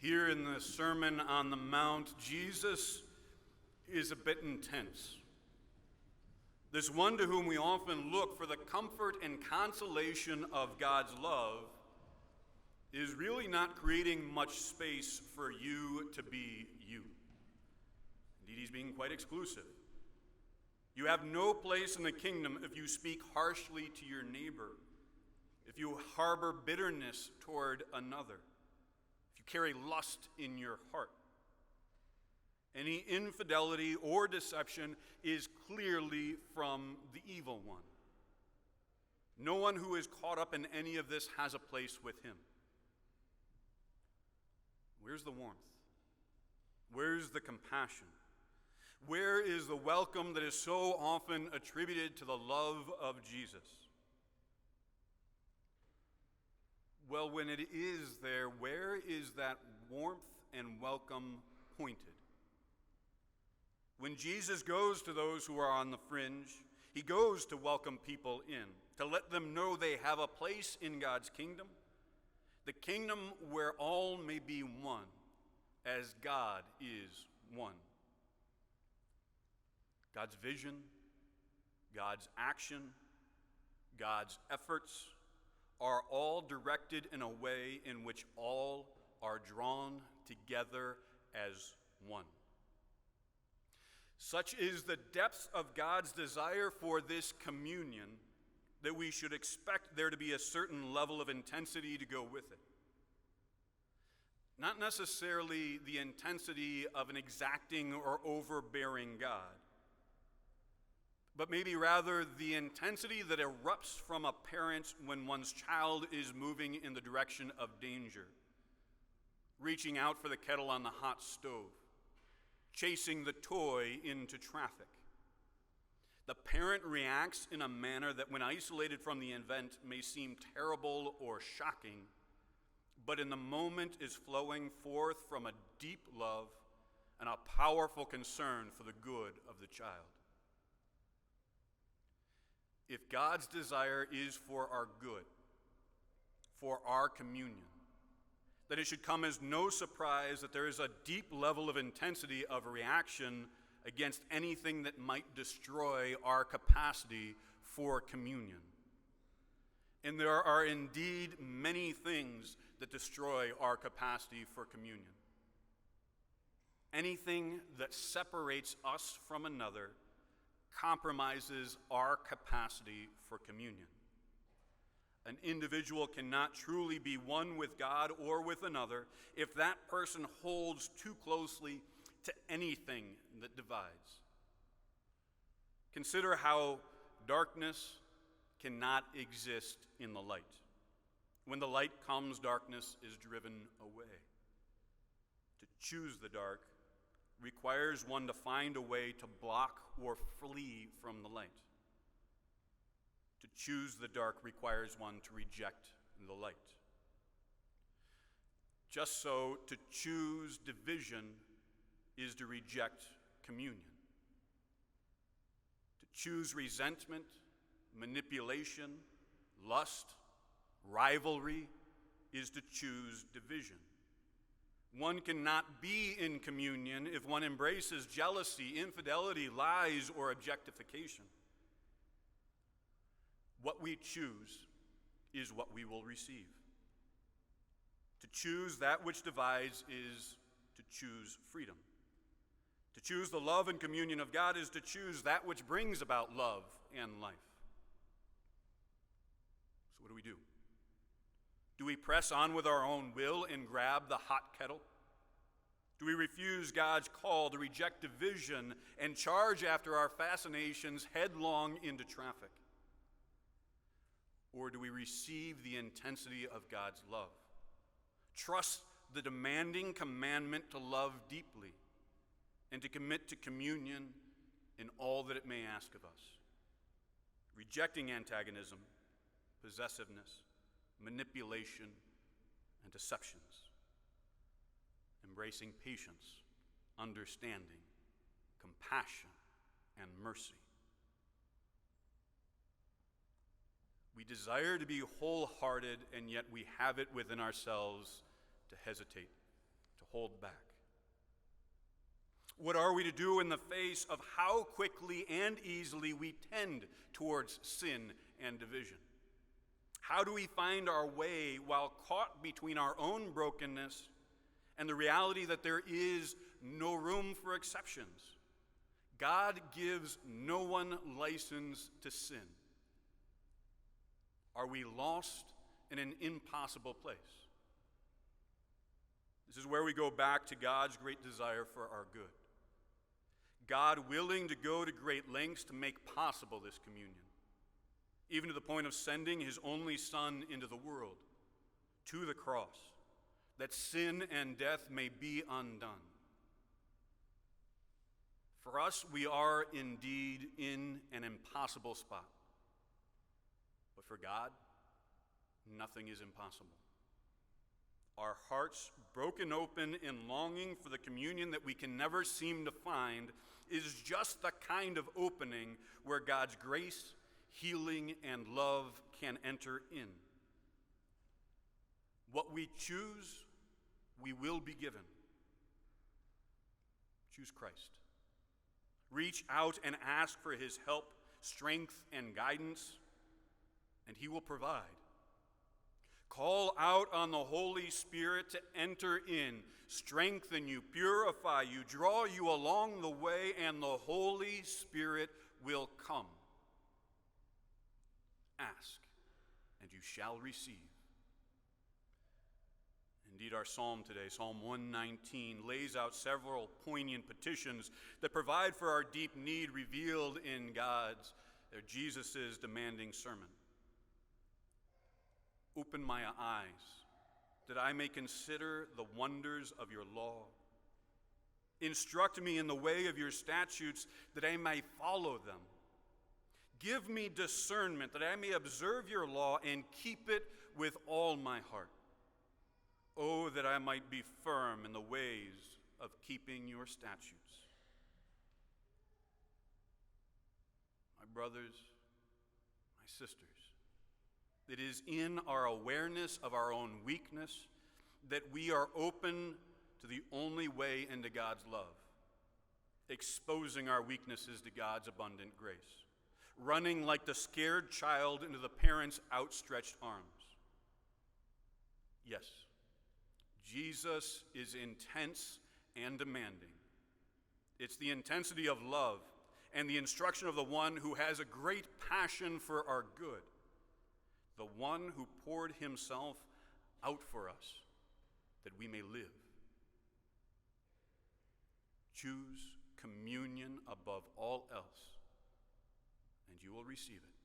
Here in the Sermon on the Mount, Jesus is a bit intense. This one to whom we often look for the comfort and consolation of God's love is really not creating much space for you to be you. Indeed, he's being quite exclusive. You have no place in the kingdom if you speak harshly to your neighbor, if you harbor bitterness toward another, if you carry lust in your heart. Any infidelity or deception is clearly from the evil one. No one who is caught up in any of this has a place with him. Where's the warmth? Where's the compassion? Where is the welcome that is so often attributed to the love of Jesus? Well, when it is there, where is that warmth and welcome pointed? When Jesus goes to those who are on the fringe, he goes to welcome people in, to let them know they have a place in God's kingdom, the kingdom where all may be one, as God is one. God's vision, God's action, God's efforts are all directed in a way in which all are drawn together as one. Such is the depth of God's desire for this communion that we should expect there to be a certain level of intensity to go with it. Not necessarily the intensity of an exacting or overbearing God, but maybe rather the intensity that erupts from a parent when one's child is moving in the direction of danger, reaching out for the kettle on the hot stove, chasing the toy into traffic. The parent reacts in a manner that, when isolated from the event, may seem terrible or shocking, but in the moment is flowing forth from a deep love and a powerful concern for the good of the child. If God's desire is for our good, for our communion, then it should come as no surprise that there is a deep level of intensity of reaction against anything that might destroy our capacity for communion. And there are indeed many things that destroy our capacity for communion. Anything that separates us from another compromises our capacity for communion. An individual cannot truly be one with God or with another if that person holds too closely to anything that divides. Consider how darkness cannot exist in the light. When the light comes, darkness is driven away. To choose the dark requires one to find a way to block or flee from the light. To choose the dark requires one to reject the light. Just so, to choose division is to reject communion. To choose resentment, manipulation, lust, rivalry is to choose division. One cannot be in communion if one embraces jealousy, infidelity, lies, or objectification. What we choose is what we will receive. To choose that which divides is to choose freedom. To choose the love and communion of God is to choose that which brings about love and life. So what do? Do we press on with our own will and grab the hot kettle? Do we refuse God's call to reject division and charge after our fascinations headlong into traffic? Or do we receive the intensity of God's love? Trust the demanding commandment to love deeply and to commit to communion in all that it may ask of us, rejecting antagonism, possessiveness, manipulation, and deceptions, embracing patience, understanding, compassion, and mercy. We desire to be wholehearted, and yet we have it within ourselves to hesitate, hold back? What are we to do in the face of how quickly and easily we tend towards sin and division? How do we find our way while caught between our own brokenness and the reality that there is no room for exceptions? God gives no one license to sin. Are we lost in an impossible place? This is where we go back to God's great desire for our good. God willing to go to great lengths to make possible this communion, even to the point of sending his only Son into the world, to the cross, that sin and death may be undone. For us, we are indeed in an impossible spot. But for God, nothing is impossible. Our hearts broken open in longing for the communion that we can never seem to find is just the kind of opening where God's grace, healing, and love can enter in. What we choose, we will be given. Choose Christ. Reach out and ask for his help, strength, and guidance, and he will provide. Call out on the Holy Spirit to enter in, strengthen you, purify you, draw you along the way, and the Holy Spirit will come. Ask, and you shall receive. Indeed, our psalm today, Psalm 119, lays out several poignant petitions that provide for our deep need revealed in Jesus' demanding sermon. Open my eyes, that I may consider the wonders of your law. Instruct me in the way of your statutes, that I may follow them. Give me discernment, that I may observe your law and keep it with all my heart. Oh, that I might be firm in the ways of keeping your statutes. My brothers, my sisters, it is in our awareness of our own weakness that we are open to the only way into God's love, exposing our weaknesses to God's abundant grace, running like the scared child into the parent's outstretched arms. Yes, Jesus is intense and demanding. It's the intensity of love and the instruction of the one who has a great passion for our good, the one who poured himself out for us that we may live. Choose communion above all else, and you will receive it.